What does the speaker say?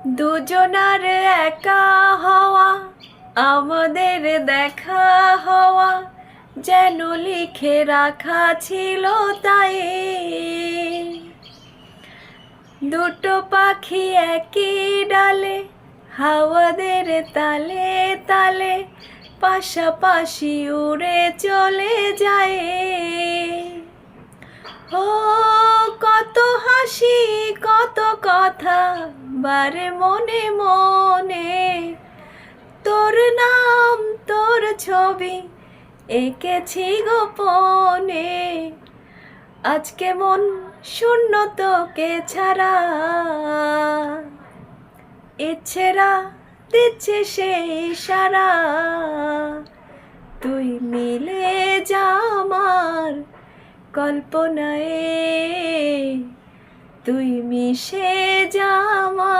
দুজনার একা হওয়া, আমাদের দেখা হওয়া যেন লিখে রাখা ছিল তাই। দুটো পাখি একই ডালে, হাওয়াদের তালে তালে পাশাপাশি উড়ে চলে যায়। ও কত হাসি কত কথা বারে মনে মনে, তোর নাম তোর ছবি এঁকেছি গোপনে। আজকে মন শূন্য তোকে ছাড়া, ইচ্ছেরা দিচ্ছে সেই সারা। তুই মিলে যা আমার কল্পনায়, তুই মিশে যা আমার